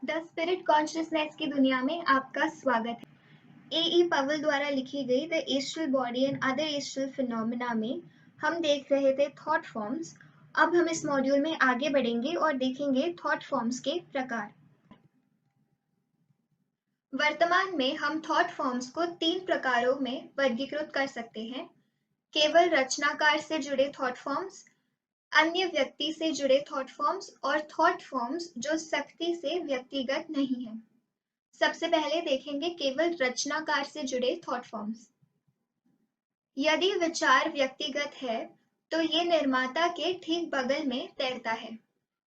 The spirit consciousness की दुनिया में आपका स्वागत है। ए पवल द्वारा लिखी गई the astral body and other astral phenomena में हम देख रहे थे थॉट फॉर्म्स। अब हम इस मॉड्यूल में आगे बढ़ेंगे और देखेंगे थॉट फॉर्म्स के प्रकार। वर्तमान में हम थॉट फॉर्म्स को 3 प्रकारों में वर्गीकृत कर सकते हैं। केवल रचनाकार से जुड़े थॉट फॉर्म्स, अन्य व्यक्ति से जुड़े थॉट फॉर्म्स और थॉट फॉर्म्स जो सख्ती से व्यक्तिगत नहीं है। सबसे पहले देखेंगे केवल रचनाकार से जुड़े थॉट फॉर्म्स। यदि विचार व्यक्तिगत है तो ये निर्माता के ठीक बगल में तैरता है।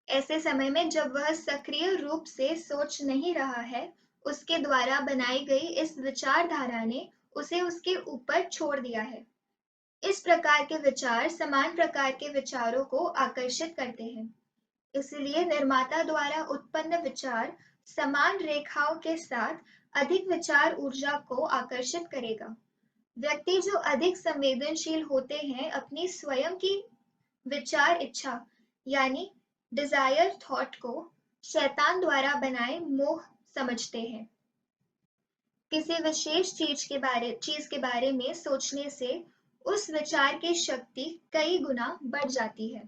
ऐसे समय में जब वह सक्रिय रूप से सोच नहीं रहा है, उसके द्वारा बनाई गई इस विचारधारा ने उसे उसके ऊपर छोड़ दिया है। इस प्रकार के विचार समान प्रकार के विचारों को आकर्षित करते हैं। इसलिए निर्माता द्वारा उत्पन्न विचार समान रेखाओं के साथ अधिक विचार ऊर्जा को आकर्षित करेगा। व्यक्ति जो अधिक संवेदनशील होते हैं अपनी स्वयं की विचार इच्छा यानी डिजायर थॉट को शैतान द्वारा बनाए मोह समझते हैं। किसी विशेष चीज के बारे में सोचने से उस विचार की शक्ति कई गुना बढ़ जाती है।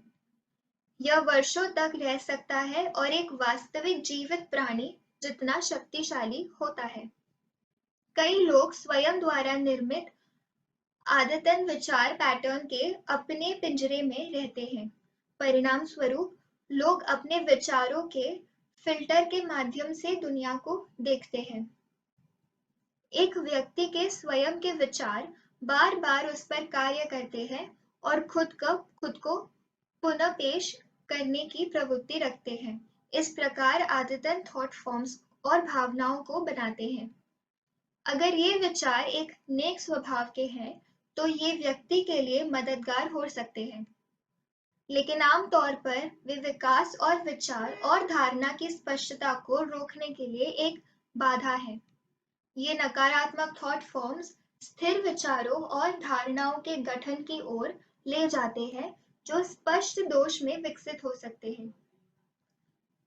यह वर्षों तक रह सकता है और एक वास्तविक जीवित प्राणी जितना शक्तिशाली होता है। कई लोग स्वयं द्वारा निर्मित आदतन विचार पैटर्न के अपने पिंजरे में रहते हैं। परिणाम स्वरूप लोग अपने विचारों के फिल्टर के माध्यम से दुनिया को देखते हैं। एक व्यक्ति के स्वयं के विचार बार बार उस पर कार्य करते हैं और खुद को पुनः पेश करने की प्रवृत्ति रखते हैं। इस प्रकार आदतन थॉट फॉर्म्स और भावनाओं को बनाते हैं। अगर ये विचार एक नेक स्वभाव के हैं तो ये व्यक्ति के लिए मददगार हो सकते हैं, लेकिन आमतौर पर वे विकास और विचार और धारणा की स्पष्टता को रोकने के लिए एक बाधा है। ये नकारात्मक थॉट फॉर्म्स स्थिर विचारों और धारणाओं के गठन की ओर ले जाते हैं जो स्पष्ट दोष में विकसित हो सकते हैं।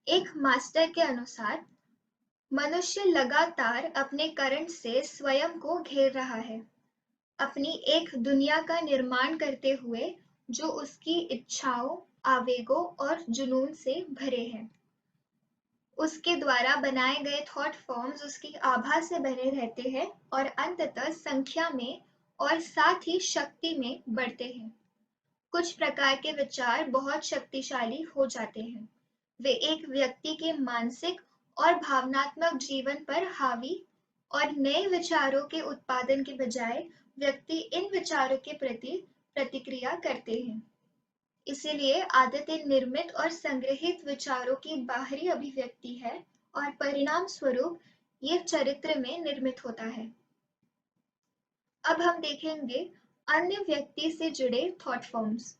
एक मास्टर के अनुसार मनुष्य लगातार अपने करंट से स्वयं को घेर रहा है, अपनी एक दुनिया का निर्माण करते हुए जो उसकी इच्छाओं, आवेगों और जुनून से भरे हैं। उसके द्वारा बनाए गए थॉट फॉर्म्स उसकी आभा से बने रहते हैं और अंततः संख्या में और साथ ही शक्ति में बढ़ते हैं। कुछ प्रकार के विचार बहुत शक्तिशाली हो जाते हैं। वे एक व्यक्ति के मानसिक और भावनात्मक जीवन पर हावी और नए विचारों के उत्पादन के बजाय व्यक्ति इन विचारों के प्रति प्रतिक्रिया करते हैं। इसीलिए आदतें निर्मित और संग्रहित विचारों की बाहरी अभिव्यक्ति है और परिणाम स्वरूप ये चरित्र में निर्मित होता है। अब हम देखेंगे अन्य व्यक्ति से जुड़े थॉट फॉर्म्स।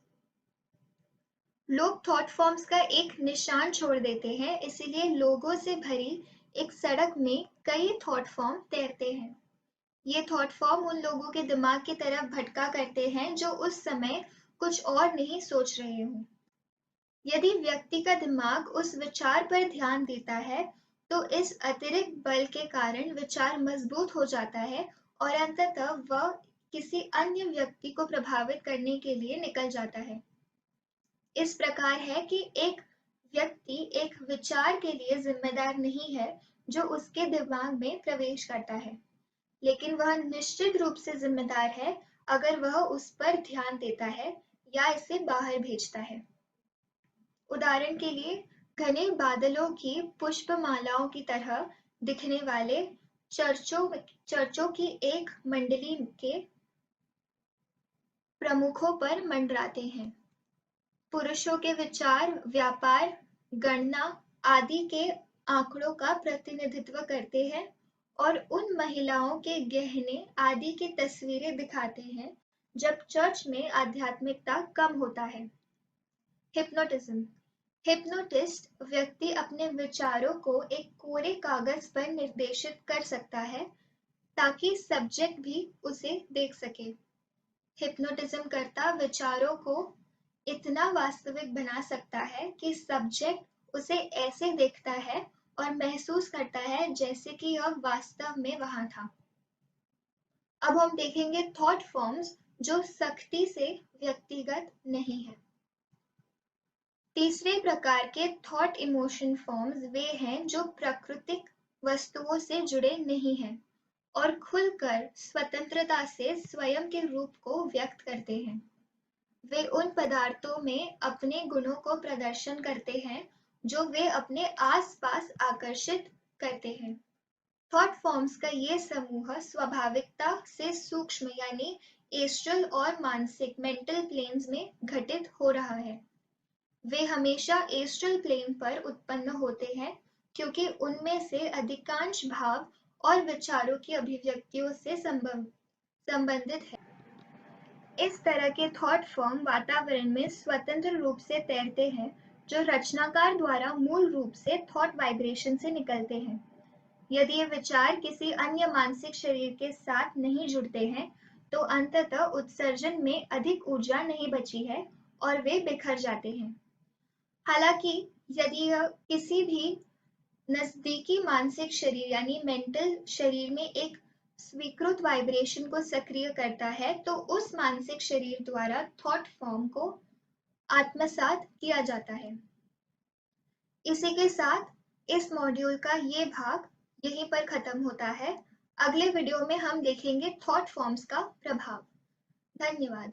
लोग थॉट फॉर्म्स का एक निशान छोड़ देते हैं, इसीलिए लोगों से भरी एक सड़क में कई थॉट फॉर्म तैरते हैं। ये थॉट फॉर्म उन लोगों के दिमाग की तरफ भटका करते हैं जो उस समय कुछ और नहीं सोच रहे हों। यदि व्यक्ति का दिमाग उस विचार पर ध्यान देता है तो इस अतिरिक्त बल के कारण विचार मजबूत हो जाता है और अंततः वह किसी अन्य व्यक्ति को प्रभावित करने के लिए निकल जाता है। इस प्रकार है कि एक व्यक्ति एक विचार के लिए जिम्मेदार नहीं है जो उसके दिमाग में प्रवेश करता है, लेकिन वह निश्चित रूप से जिम्मेदार है अगर वह उस पर ध्यान देता है या इसे बाहर भेजता है। उदाहरण के लिए घने बादलों की पुष्पमालाओं की तरह दिखने वाले चर्चों की एक मंडली के प्रमुखों पर मंडराते हैं। पुरुषों के विचार व्यापार, गणना आदि के आंकड़ों का प्रतिनिधित्व करते हैं और उन महिलाओं के गहने आदि की तस्वीरें दिखाते हैं जब चर्च में आध्यात्मिकता कम होता है। हिप्नोटिज्म। हिप्नोटिस्ट व्यक्ति अपने विचारों को एक कोरे कागज पर निर्देशित कर सकता है ताकि सब्जेक्ट भी उसे देख सके। हिप्नोटिज्म करता विचारों को इतना वास्तविक बना सकता है कि सब्जेक्ट उसे ऐसे देखता है और महसूस करता है जैसे कि यह वास्तव में वहां था। अब हम देखेंगे थॉट फॉर्म्स जो सख्ती से व्यक्तिगत नहीं है। तीसरे प्रकार के थॉट इमोशन फॉर्म्स वे हैं जो प्राकृतिक वस्तुओं से जुड़े नहीं हैं और खुलकर स्वतंत्रता से स्वयं के रूप को व्यक्त करते हैं। वे उन पदार्थों में अपने गुणों को प्रदर्शन करते हैं जो वे अपने आसपास आकर्षित करते हैं। थॉट फॉर्म्स का ये समूह स्वाभाविकता से सूक्ष्म यानी एस्ट्रल और मानसिक मेंटल प्लेन्स में घटित हो रहा है। वे हमेशा एस्ट्रल प्लेन पर उत्पन्न होते हैं क्योंकि उनमें से अधिकांश भाव और विचारों की अभिव्यक्तियों से संबंधित है। इस तरह के थॉट फॉर्म वातावरण में स्वतंत्र रूप से तैरते हैं जो रचनाकार द्वारा मूल रूप से थॉट वाइब्रेशन से निकलते हैं। यदि ये विचार किसी अन्य मानसिक शरीर के साथ नहीं जुड़ते हैं तो अंततः उत्सर्जन में अधिक ऊर्जा नहीं बची है और वे बिखर जाते हैं। हालांकि यदि यह किसी भी नजदीकी मानसिक शरीर यानी मेंटल शरीर में एक स्वीकृत वाइब्रेशन को सक्रिय करता है तो उस मानसिक शरीर द्वारा थॉट फॉर्म को आत्मसात किया जाता है। इसी के साथ इस मॉड्यूल का ये भाग यहीं पर खत्म होता है। अगले वीडियो में हम देखेंगे थॉट फॉर्म्स का प्रभाव। धन्यवाद।